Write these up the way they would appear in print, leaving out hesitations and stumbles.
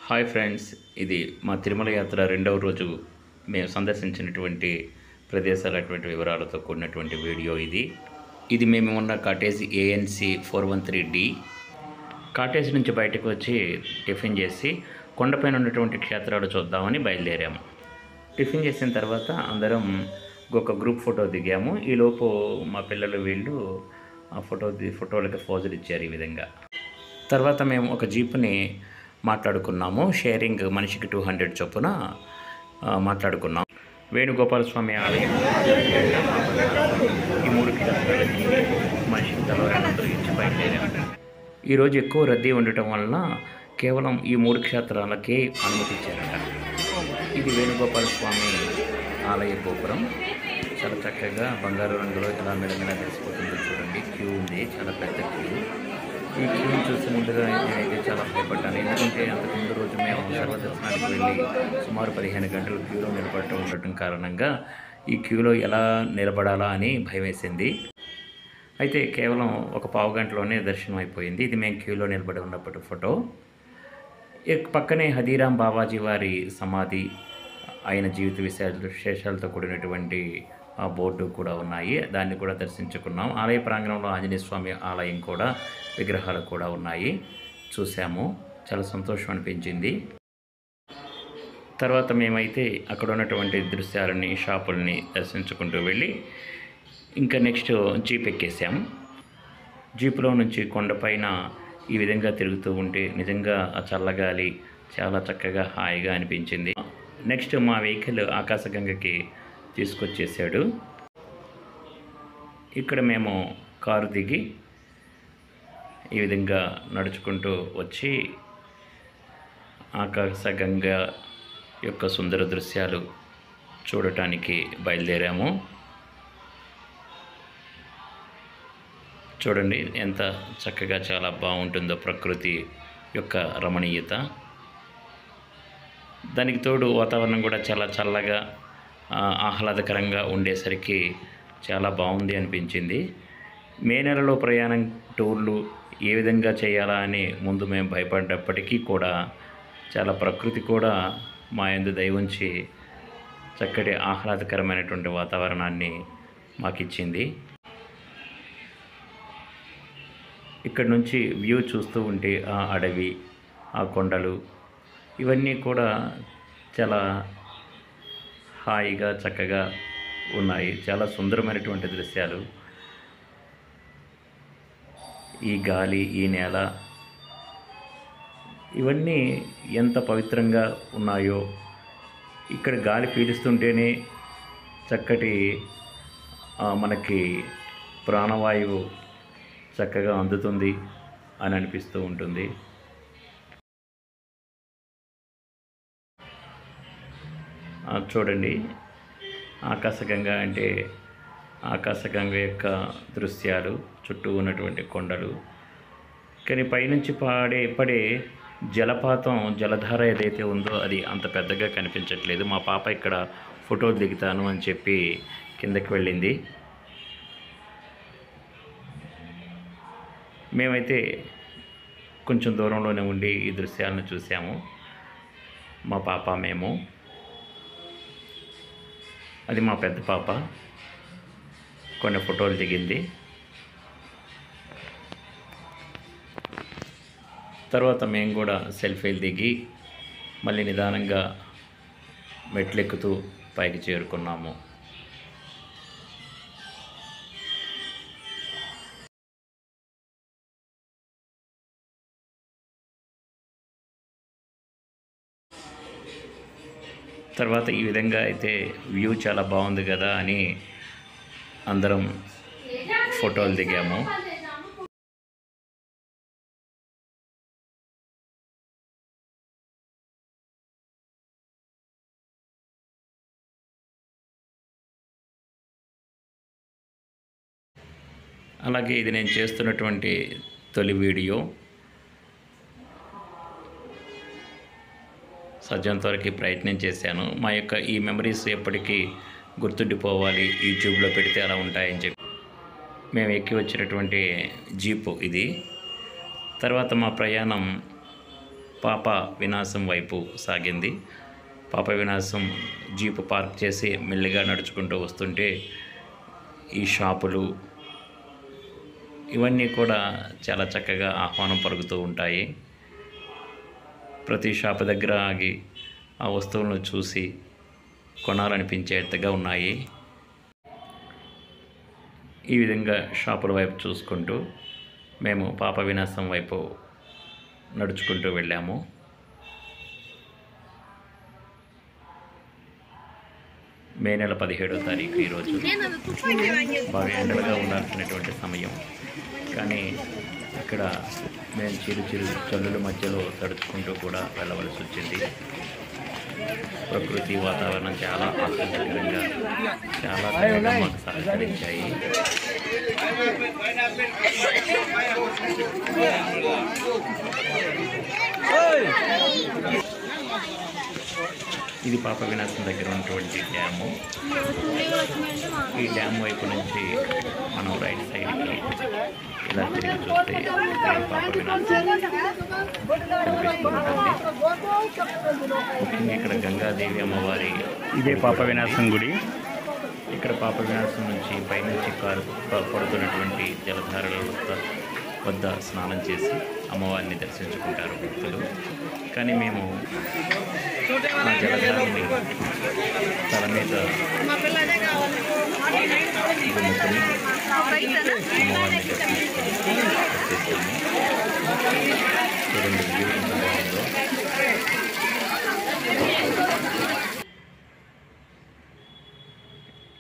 Hi friends, ఇది మా తిరుమల యాత్ర రెండవ రోజు మేము సందర్శించినటువంటి ప్రదేశాలటువంటి వివరాలతో కూడినటువంటి వీడియో ఇది మేము ఉన్న కాటేజ్ ANC 413D. కాటేజ్ నుంచి బయటకు వచ్చి టిఫిన్ చేసి కొండపైన ఉన్నటువంటి క్షేత్రాలు చూద్దామని బయలుదేరాము. టిఫిన్ చేసిన తర్వాత అందరం ఒక గ్రూప్ ఫోటో దిగాము. ఈలోపు మా పిల్లలు వీళ్ళు ఆ ఫోటోలకి పోజులు ఇచ్చారు ఈ విధంగా. తర్వాత మేము ఒక జీప్ని మాట్లాడుకున్నాము. షేరింగ్ మనిషికి 200 చొప్పున మాట్లాడుకున్నాం. వేణుగోపాలస్వామి ఆలయం ఈ 3 కిలోమీటర్లకి మనిషికి తల 200 ఇచ్చి బయలుదేరాము. ఈరోజు ఎక్కువ రద్దీ ఉండటం వలన కేవలం ఈ 3 క్షేత్రాలకే అనుమతి ఇచ్చారట. ఇది వేణుగోపాలస్వామి ఆలయ గోపురం. చాలా చక్కగా బంగారు రంగులో ఎలా మెడమెడ తెలిసిపోతుందో చూడండి. క్యూ ఉంది, చాలా పెద్ద క్యూ. ఈ క్యూని చూసి ముందుగా నేనైతే చాలా భయపడ్డాను. ఎందుకంటే అంతకుముందు రోజు మేము సర్వదర్శనానికి వెళ్ళి సుమారు 15 గంటలు క్యూలో ఉండటం కారణంగా ఈ క్యూలో ఎలా నిలబడాలా అని భయం వేసింది. అయితే కేవలం ఒక పావు గంటలోనే దర్శనం అయిపోయింది. ఇది మేము క్యూలో నిలబడి ఉన్నప్పటి ఫోటో. పక్కనే హదీరాం బాబాజీ వారి సమాధి, ఆయన జీవిత విశేషాలతో కూడినటువంటి ఆ బోర్డు కూడా ఉన్నాయి. దాన్ని కూడా దర్శించుకున్నాం. ఆలయ ప్రాంగణంలో ఆంజనేయ స్వామి ఆలయం కూడా, విగ్రహాలు కూడా ఉన్నాయి, చూసాము. చాలా సంతోషం అనిపించింది. తర్వాత మేమైతే అక్కడ ఉన్నటువంటి దృశ్యాలని, షాపుల్ని దర్శించుకుంటూ వెళ్ళి ఇంకా నెక్స్ట్ జీప్ ఎక్కేసాము. జీపులో నుంచి కొండపైన ఈ విధంగా తిరుగుతూ ఉంటే నిజంగా ఆ చల్లగాలి చాలా చక్కగా హాయిగా అనిపించింది. నెక్స్ట్ మా వెహికల్ ఆకాశగంగకి తీసుకొచ్చేసాడు. ఇక్కడ మేము కారు దిగి ఈ విధంగా నడుచుకుంటూ వచ్చి ఆకాశగంగ యొక్క సుందర దృశ్యాలు చూడటానికి బయలుదేరాము. చూడండి ఎంత చక్కగా చాలా బాగుంటుందో ప్రకృతి యొక్క రమణీయత. దానికి తోడు వాతావరణం కూడా చాలా చల్లగా ఆహ్లాదకరంగా ఉండేసరికి చాలా బాగుంది అనిపించింది. మే నెలలో ప్రయాణం టూర్లు ఏ విధంగా చేయాలా అని ముందు మేము భయపడ్డప్పటికీ కూడా చాలా ప్రకృతి కూడా మా యందు దయ ఉంచి చక్కటి ఆహ్లాదకరమైనటువంటి వాతావరణాన్ని మాకిచ్చింది. ఇక్కడ నుంచి వ్యూ చూస్తూ ఉంటే ఆ అడవి, ఆ కొండలు ఇవన్నీ కూడా చాలా హాయిగా చక్కగా ఉన్నాయి. చాలా సుందరమైనటువంటి దృశ్యాలు. ఈ గాలి, ఈ నేల ఇవన్నీ ఎంత పవిత్రంగా ఉన్నాయో. ఇక్కడ గాలి పీలుస్తుంటేనే చక్కటి మనకి ప్రాణవాయువు చక్కగా అందుతుంది అని అనిపిస్తూ ఉంటుంది. చూడండి, ఆకాశగంగ అంటే ఆకాశగంగ యొక్క దృశ్యాలు, చుట్టూ ఉన్నటువంటి కొండలు. కానీ పైనుంచి పడే జలపాతం, జలధార ఏదైతే ఉందో అది అంత పెద్దగా కనిపించట్లేదు. మా పాప ఇక్కడ ఫోటోలు దిగుతాను అని చెప్పి కిందకి వెళ్ళింది. మేమైతే కొంచెం దూరంలోనే ఉండి ఈ దృశ్యాలను చూసాము, మా పాప మేము. అది మా పెద్ద పాప కొన్ని ఫోటోలు దిగింది. తర్వాత మేము కూడా సెల్ఫీలు దిగి మళ్ళీ నిదానంగా మెట్లెక్కుతూ పైకి చేరుకున్నాము. తర్వాత ఈ విధంగా అయితే వ్యూ చాలా బాగుంది కదా అని అందరం ఫోటోలు దిగాము. అలాగే ఇది నేను చేస్తున్నటువంటి తొలి వీడియో. సాధ్యంతవరకు ప్రయత్నం చేశాను. మా యొక్క ఈ మెమరీస్ ఎప్పటికీ గుర్తుండిపోవాలి, యూట్యూబ్లో పెడితే అలా ఉంటాయని చెప్పి మేము ఎక్కి వచ్చినటువంటి జీపు ఇది. తర్వాత మా ప్రయాణం పాప వినాశం వైపు సాగింది. పాప వినాశం జీపు పార్క్ చేసి మెల్లిగా నడుచుకుంటూ వస్తుంటే ఈ షాపులు ఇవన్నీ కూడా చాలా చక్కగా ఆహ్వానం పలుకుతూ ఉంటాయి. ప్రతి షాపు దగ్గర ఆగి ఆ వస్తువులను చూసి కొనాలనిపించేట్టుగా ఉన్నాయి. ఈ విధంగా షాపుల వైపు చూసుకుంటూ మేము పాప వినాశం వైపు నడుచుకుంటూ వెళ్ళాము. మే నెల 17వ తారీఖు ఈరోజు. బాగా ఎండలుగా ఉండాల్సినటువంటి సమయం, కానీ ఇక్కడ మేము చిరు చల్లుల మధ్యలో తడుచుకుంటూ కూడా వెళ్ళవలసి వచ్చింది. ప్రకృతి వాతావరణం చాలా ఆహ్లాదకరంగా చాలా చక్కగా మాకు సహకరించాయి. ఇది పాప వినాశం దగ్గర ఉన్నటువంటి డ్యాము. ఈ డ్యామ్ వైపు నుంచి మనం రైట్ సైడ్కి ఇలా తిరిగి చూస్తే పాప వినాశం ముఖ్యంగా ఇక్కడ గంగాదేవి అమ్మవారి ఇదే పాప వినాశం గుడి. ఇక్కడ పాప వినాశం నుంచి పైనుంచి పడుతున్నటువంటి జలధారల వద్ద స్నానం చేసి అమ్మవారిని దర్శించుకుంటారు భక్తులు. కానీ మేము ఆ జలధారని తల మీద అమ్మవారిని దర్శించుకొని వచ్చేసాము. చూడండి వ్యూ ఎంత బాగుందో.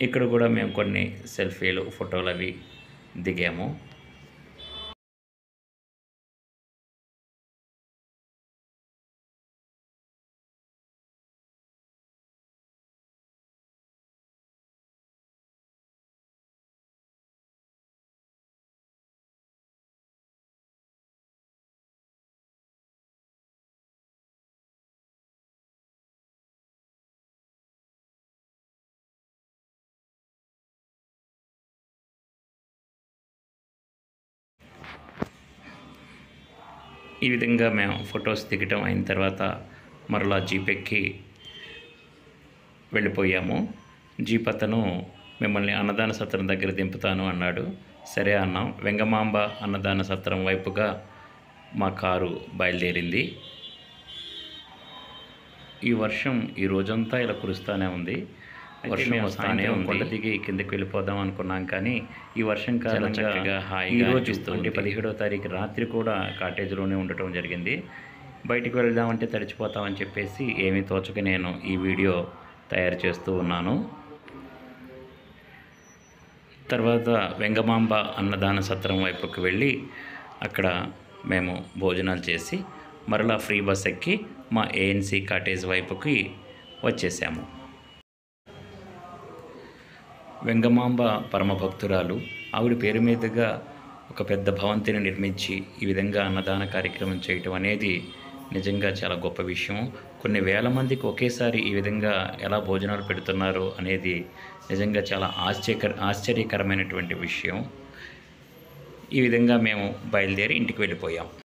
ఇక్కడ కూడా మేము కొన్ని సెల్ఫీలు ఫోటోలు అవి దిగాము. ఈ విధంగా మేము ఫొటోస్ దిగటం అయిన తర్వాత మరలా జీప్ ఎక్కి వెళ్ళిపోయాము. జీప్ అతను మిమ్మల్ని అన్నదాన సత్రం దగ్గర దింపుతాను అన్నాడు. సరే అన్నాం. వెంగమాంబ అన్నదాన సత్రం వైపుగా మా కారు బయలుదేరింది. ఈ వర్షం ఈ రోజంతా ఇలా కురుస్తూనే ఉంది. వర్షం వస్తానే కొండ దిగి కిందకి వెళ్ళిపోదాం అనుకున్నాం, కానీ ఈ వర్షం కారణంగా హాయిగా అనిపిస్తుంది. 17వ తారీఖు రాత్రి కూడా కాటేజ్లోనే ఉండటం జరిగింది. బయటికి వెళ్దామంటే తడిచిపోతామని చెప్పేసి ఏమీ తోచక నేను ఈ వీడియో తయారు చేస్తూ ఉన్నాను. తర్వాత వెంగమాంబ అన్నదాన సత్రం వైపుకి వెళ్ళి అక్కడ మేము భోజనాలు చేసి మరలా ఫ్రీ బస్ ఎక్కి మా ఏఎన్సీ కాటేజ్ వైపుకి వచ్చేసాము. వెంగమాంబ పరమభక్తురాలు. ఆవిడ పేరు మీదుగా ఒక పెద్ద భవంతిని నిర్మించి ఈ విధంగా అన్నదాన కార్యక్రమం చేయటం అనేది నిజంగా చాలా గొప్ప విషయం. కొన్ని వేల మందికి ఒకేసారి ఈ విధంగా ఎలా భోజనాలు పెడుతున్నారు అనేది నిజంగా చాలా ఆశ్చర్యకరమైనటువంటి విషయం. ఈ విధంగా మేము బయలుదేరి ఇంటికి వెళ్ళిపోయాం.